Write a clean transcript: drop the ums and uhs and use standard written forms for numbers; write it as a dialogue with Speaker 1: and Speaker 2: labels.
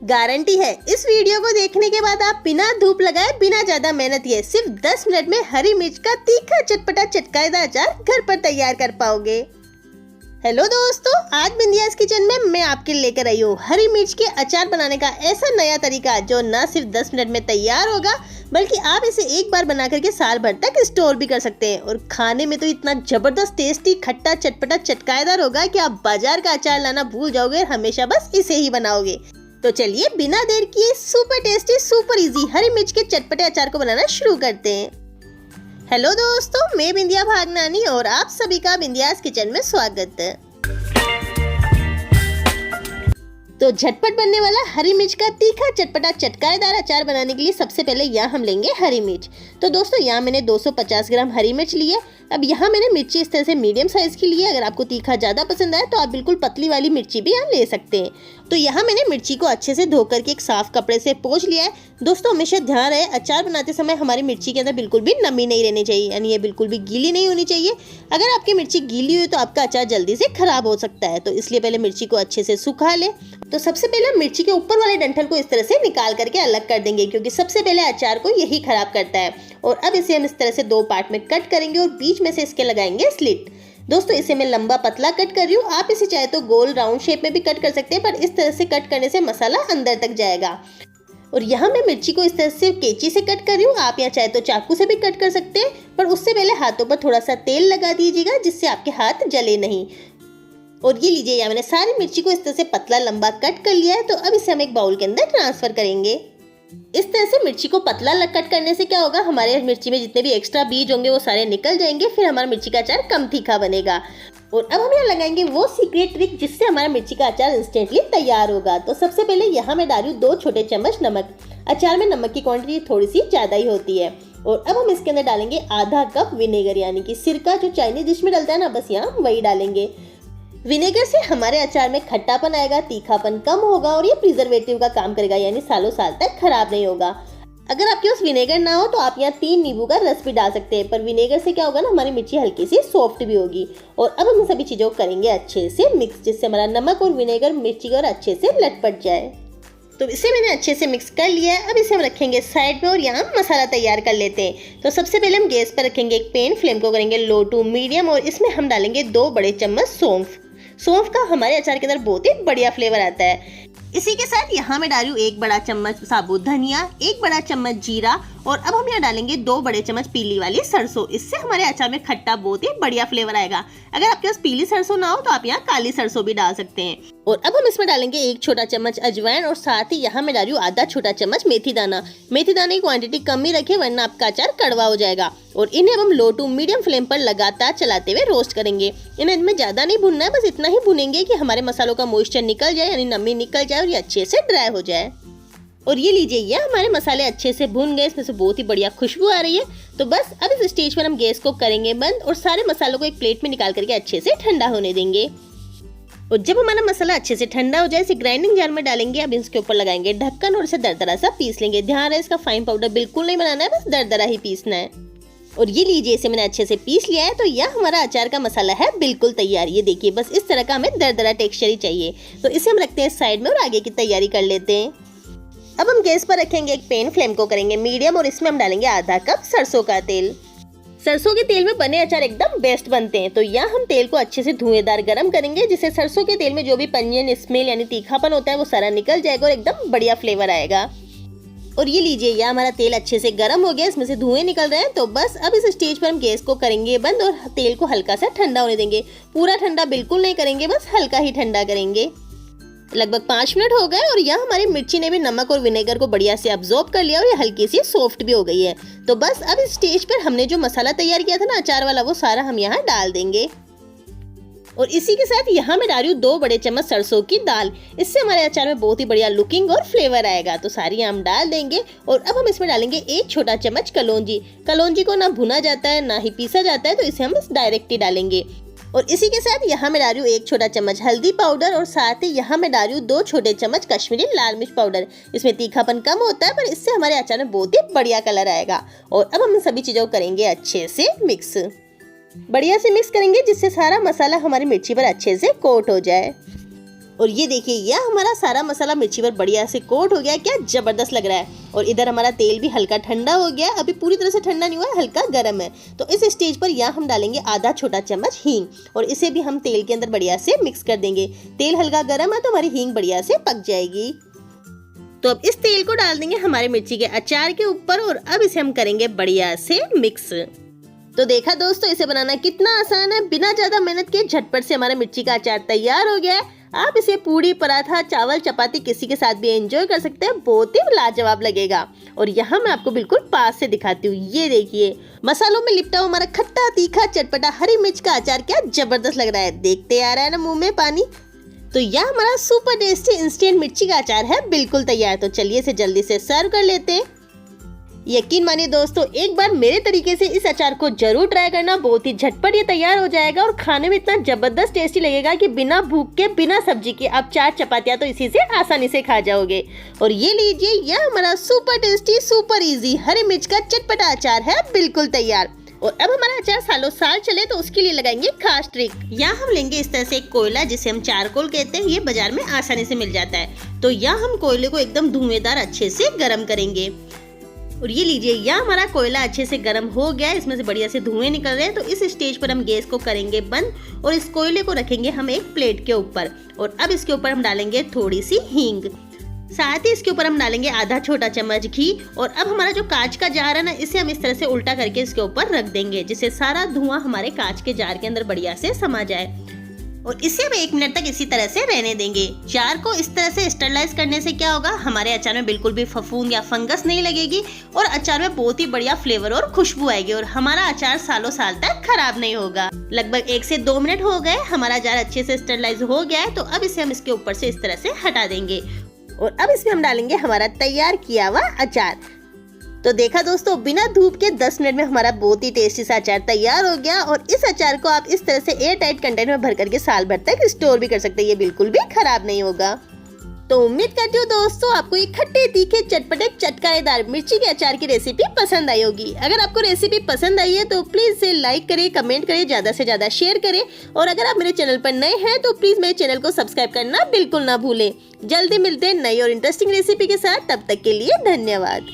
Speaker 1: Guarantee है इस video को देखने के बाद आप बिना धूप लगाए, बिना ज्यादा मेहनत किए सिर्फ 10 मिनट में हरी मिर्च का तीखा चटपटा चटकारेदार अचार घर पर तैयार कर पाओगे। हेलो दोस्तों, आज बिंदियास किचन में मैं आपके लिए लेकर आई हूँ हरी मिर्च के अचार बनाने का ऐसा नया तरीका जो न सिर्फ 10 मिनट में तैयार होगा बल्कि आप इसे एक बार बना करके साल भर तक स्टोर भी कर सकते हैं। और खाने में तो इतना जबरदस्त टेस्टी खट्टा चटपटा चटकारेदार होगा कि आप बाजार का अचार लाना भूल जाओगे और हमेशा बस इसे ही बनाओगे। तो चलिए बिना देर किए सुपर टेस्टी सुपर इजी हरी मिर्च के चटपटे अचार को बनाना शुरू करते हैं। हेलो दोस्तों, मैं बिंदिया भागनानी और आप सभी का बिंदियास किचन में स्वागत है। तो झटपट बनने वाला हरी मिर्च का तीखा चटपटा चटकारेदार अचार बनाने के लिए सबसे पहले यहाँ हम लेंगे हरी मिर्च। तो दोस्तों यहाँ मैंने 250 ग्राम हरी मिर्च ली है। अब यहाँ मैंने मिर्ची इस तरह से मीडियम साइज की ली है। अगर आपको तीखा ज़्यादा पसंद आए तो आप बिल्कुल पतली वाली मिर्ची भी यहाँ ले सकते हैं। तो यहाँ मैंने मिर्ची को अच्छे से धो करके एक साफ कपड़े से पोंछ लिया है। दोस्तों हमेशा ध्यान रहे अचार बनाते समय हमारी मिर्ची के अंदर बिल्कुल भी नमी नहीं रहनी चाहिए, यानी ये बिल्कुल भी गीली नहीं होनी चाहिए। अगर आपकी मिर्ची गीली हुई तो आपका अचार जल्दी से खराब हो सकता है। तो इसलिए पहले मिर्ची को अच्छे से सुखा ले। तो सबसे पहले हम मिर्ची के ऊपर वाले डंठल को इस तरह से निकाल करके अलग कर देंगे, क्योंकि सबसे पहले अचार को यही खराब करता है। और अब इसे हम इस तरह से 2 पार्ट में कट करेंगे और बीच में से इसके लगाएंगे स्लिट। दोस्तों इसे मैं लंबा पतला कट कर रही हूँ, आप इसे चाहे तो गोल राउंड शेप में भी कट कर सकते हैं, पर इस तरह से कट करने से मसाला अंदर तक जाएगा। और यहाँ मैं मिर्ची को इस तरह से कैंची से कट कर रही हूँ, आप यहाँ चाहे तो चाकू से भी कट कर सकते हैं, पर उससे पहले हाथों पर थोड़ा सा तेल लगा दीजिएगा जिससे आपके हाथ जले नहीं। और ये लीजिए, यहाँ मैंने सारी मिर्ची को इस तरह से पतला लंबा कट कर लिया है। तो अब इसे हम एक बाउल के अंदर ट्रांसफर करेंगे। इस तरह से मिर्ची को पतला कट करने से क्या होगा, हमारे मिर्ची में जितने भी एक्स्ट्रा बीज होंगे वो सारे निकल जाएंगे, फिर हमारा मिर्ची का अचार कम तीखा बनेगा। और अब हम यहाँ लगाएंगे वो सीक्रेट ट्रिक जिससे हमारा मिर्ची का अचार इंस्टेंटली तैयार होगा। तो सबसे पहले यहाँ मैं डाल रही हूँ 2 छोटे चम्मच नमक। अचार में नमक की क्वांटिटी थोड़ी सी ज़्यादा ही होती है। और अब हम इसके अंदर डालेंगे आधा कप विनेगर, यानी कि सिरका जो चाइनीज डिश में डलता है ना, बस यहाँ वही डालेंगे। विनेगर से हमारे अचार में खट्टापन आएगा, तीखापन कम होगा और ये प्रिजर्वेटिव का काम करेगा, यानी सालों साल तक खराब नहीं होगा। अगर आपके पास विनेगर ना हो तो आप यहाँ 3 नींबू का रस भी डाल सकते हैं, पर विनेगर से क्या होगा ना, हमारी मिर्ची हल्की सी सॉफ्ट भी होगी। और अब हम इन सभी चीज़ों को करेंगे अच्छे से मिक्स, जिससे हमारा नमक और विनेगर मिर्ची का और अच्छे से लटपट जाए। तो इसे मैंने अच्छे से मिक्स कर लिया है। अब इसे हम रखेंगे साइड में और यहाँ मसाला तैयार कर लेते हैं। तो सबसे पहले हम गैस पर रखेंगे एक पैन, फ्लेम को करेंगे लो टू मीडियम और इसमें हम डालेंगे 2 बड़े चम्मच सौंफ। सौंफ का हमारे अचार के अंदर बहुत ही बढ़िया फ्लेवर आता है। इसी के साथ यहाँ मैं डालूँ 1 बड़ा चम्मच साबुत धनिया, 1 बड़ा चम्मच जीरा और अब हम यहाँ डालेंगे 2 बड़े चम्मच पीली वाली सरसों। इससे हमारे अचार में खट्टा बहुत ही बढ़िया फ्लेवर आएगा। अगर आपके पास पीली सरसों ना हो तो आप यहाँ काली सरसों भी डाल सकते हैं। और अब हम इसमें डालेंगे 1 छोटा चम्मच अजवाइन और साथ ही यहाँ मैं डाल रही हूँ आधा छोटा चम्मच मेथी दाना। मेथी दाने की क्वांटिटी कम ही रखें वरना आपका अचार कड़वा हो जाएगा। और इन्हें हम लो टू मीडियम फ्लेम पर लगातार चलाते हुए रोस्ट करेंगे। इन्हें इनमें ज्यादा नहीं भूनना है, बस इतना ही भुनेंगे कि हमारे मसालों का मॉइस्चर निकल जाए, यानी नमी निकल जाए और ये अच्छे से ड्राई हो जाए। और ये लीजिए, ये हमारे मसाले अच्छे से भुन गए, इसमें से बहुत ही बढ़िया खुशबू आ रही है। तो बस अब इस स्टेज पर हम गैस को करेंगे बंद और सारे मसालों को एक प्लेट में निकाल करके अच्छे से ठंडा होने देंगे। और जब हमारा मसाला अच्छे से ठंडा हो जाए इसे ग्राइंडिंग जार में डालेंगे। अब इसके ऊपर लगाएंगे ढक्कन और इसे दरदरा सा पीस लेंगे। ध्यान रहे इसका फाइन पाउडर बिल्कुल नहीं बनाना है, बस दरदरा ही पीसना है। और ये लीजिए, इसे मैंने अच्छे से पीस लिया है। तो यह हमारा अचार का मसाला है बिल्कुल तैयार। ये देखिए, बस इस तरह का हमें दरदरा टेक्सचर ही चाहिए। तो इसे हम रखते हैं साइड में और आगे की तैयारी कर लेते हैं। अब हम गैस पर रखेंगे एक पैन, फ्लेम को करेंगे मीडियम और इसमें हम डालेंगे आधा कप सरसों का तेल। सरसों के तेल में बने अचार एकदम बेस्ट बनते हैं। तो यहाँ हम तेल को अच्छे से धुएंदार गरम करेंगे, जिससे सरसों के तेल में जो भी पंजन स्मेल यानी तीखापन होता है वो सारा निकल जाएगा और एकदम बढ़िया फ्लेवर आएगा। और ये लीजिए, यह हमारा तेल अच्छे से गर्म हो गया, इसमें से धुएं निकल रहे हैं। तो बस अब इस स्टेज पर हम गैस को करेंगे बंद और तेल को हल्का सा ठंडा होने देंगे। पूरा ठंडा बिल्कुल नहीं करेंगे, बस हल्का ही ठंडा करेंगे। लगभग 5 मिनट हो गए और यह हमारी मिर्ची ने भी नमक और विनेगर को बढ़िया से अब्सॉर्ब कर लिया और ये हल्की सी सॉफ्ट भी हो गई है। तो बस अब इस स्टेज पर हमने जो मसाला तैयार किया था ना अचार वाला, वो सारा हम यहाँ डाल देंगे। और इसी के साथ यहाँ मैं डाल रही हूँ 2 बड़े चम्मच सरसों की दाल। इससे हमारे अचार में बहुत ही बढ़िया लुकिंग और फ्लेवर आएगा। तो सारी हम डाल देंगे। और अब हम इसमें डालेंगे 1 छोटा चम्मच कलौंजी। कलौंजी को ना भुना जाता है ना ही पीसा जाता है, तो इसे हम डायरेक्ट ही डालेंगे। और इसी के साथ यहाँ मैं डाल रही हूँ 1 छोटा चम्मच हल्दी पाउडर और साथ ही यहाँ मैं डाल रही हूँ 2 छोटे चम्मच कश्मीरी लाल मिर्च पाउडर। इसमें तीखापन कम होता है, पर इससे हमारे अचार में बहुत ही बढ़िया कलर आएगा। और अब हम सभी चीज़ों को करेंगे अच्छे से मिक्स। बढ़िया से मिक्स करेंगे जिससे सारा मसाला हमारी मिर्ची पर अच्छे से कोट हो जाए। और ये देखिए यह हमारा सारा मसाला मिर्ची पर बढ़िया से कोट हो गया, क्या जबरदस्त लग रहा है। और इधर हमारा तेल भी हल्का ठंडा हो गया, अभी पूरी तरह से ठंडा नहीं हुआ है, हल्का गर्म है। तो इस स्टेज पर यहाँ हम डालेंगे आधा छोटा चम्मच हींग और इसे भी हम तेल के अंदर बढ़िया से मिक्स कर देंगे। तेल हल्का गर्म है तो हमारी हींग बढ़िया से पक जाएगी। तो अब इस तेल को डाल देंगे हमारे मिर्ची के अचार के ऊपर और अब इसे हम करेंगे बढ़िया से मिक्स। तो देखा दोस्तों, इसे बनाना कितना आसान है, बिना ज्यादा मेहनत के झटपट से हमारा मिर्ची का अचार तैयार हो गया है। आप इसे पूड़ी, पराठा, चावल, चपाती किसी के साथ भी एंजॉय कर सकते हैं, बहुत ही लाजवाब लगेगा। और यहाँ मैं आपको बिल्कुल पास से दिखाती हूँ, ये देखिए मसालों में लिपटा हुआ हमारा खट्टा तीखा चटपटा हरी मिर्च का अचार क्या जबरदस्त लग रहा है, देखते आ रहा है ना मुंह में पानी। तो यह हमारा सुपर टेस्टी इंस्टेंट मिर्ची का अचार है बिल्कुल तैयार। तो चलिए इसे जल्दी से सर्व कर लेते हैं। यकीन मानिए दोस्तों, एक बार मेरे तरीके से इस अचार को जरूर ट्राई करना, बहुत ही झटपट ये तैयार हो जाएगा और खाने में इतना जबरदस्त टेस्टी लगेगा कि बिना भूख के, बिना सब्जी के आप 4 चपातियां तो इसी से आसानी से खा जाओगे। और ये लीजिए, यह हमारा सुपर टेस्टी सुपर इजी हरी मिर्च का चटपटा अचार है बिल्कुल तैयार। और अब हमारा अचार सालों साल चले तो उसके लिए लगाएंगे खास ट्रिक। यहाँ हम लेंगे इस तरह से एक कोयला, जिसे हम चारकोल कहते हैं, ये बाजार में आसानी से मिल जाता है। तो यहाँ हम कोयले को एकदम धुआंधार अच्छे से गर्म करेंगे। और ये लीजिए, यहाँ हमारा कोयला अच्छे से गर्म हो गया है, इसमें से बढ़िया से धुएं निकल रहे हैं। तो इस स्टेज पर हम गैस को करेंगे बंद और इस कोयले को रखेंगे हम एक प्लेट के ऊपर। और अब इसके ऊपर हम डालेंगे थोड़ी सी हींग, साथ ही इसके ऊपर हम डालेंगे आधा छोटा चम्मच घी। और अब हमारा जो कांच का जार है ना, इसे हम इस तरह से उल्टा करके इसके ऊपर रख देंगे, जिससे सारा धुआं हमारे कांच के जार के अंदर बढ़िया से समा जाए। और इसे हम 1 मिनट तक इसी तरह से रहने देंगे। जार को इस तरह से स्टरलाइज करने से क्या होगा, हमारे अचार में बिल्कुल भी फफूंद या फंगस नहीं लगेगी और अचार में बहुत ही बढ़िया फ्लेवर और खुशबू आएगी और हमारा अचार सालों साल तक खराब नहीं होगा। लगभग 1 से 2 मिनट हो गए, हमारा अचार अच्छे से स्टरलाइज हो गया है। तो अब इसे हम इसके ऊपर से इस तरह से हटा देंगे और अब इसमें हम डालेंगे हमारा तैयार किया हुआ अचार। तो देखा दोस्तों, बिना धूप के 10 मिनट में हमारा बहुत ही टेस्टी सा अचार तैयार हो गया। और इस अचार को आप इस तरह से एयर टाइट कंटेनर में भर करके साल भर तक स्टोर भी कर सकते हैं, ये बिल्कुल भी खराब नहीं होगा। तो उम्मीद करती हूँ दोस्तों आपको ये खट्टे तीखे चटपटे चटकारेदार मिर्ची के अचार की रेसिपी पसंद आई होगी। अगर आपको रेसिपी पसंद आई है तो प्लीज इसे लाइक करें, कमेंट करें, ज्यादा से ज्यादा शेयर करें। और अगर आप मेरे चैनल पर नए हैं तो प्लीज मेरे चैनल को सब्सक्राइब करना बिल्कुल ना भूलें। जल्दी मिलते हैं नई और इंटरेस्टिंग रेसिपी के साथ, तब तक के लिए धन्यवाद।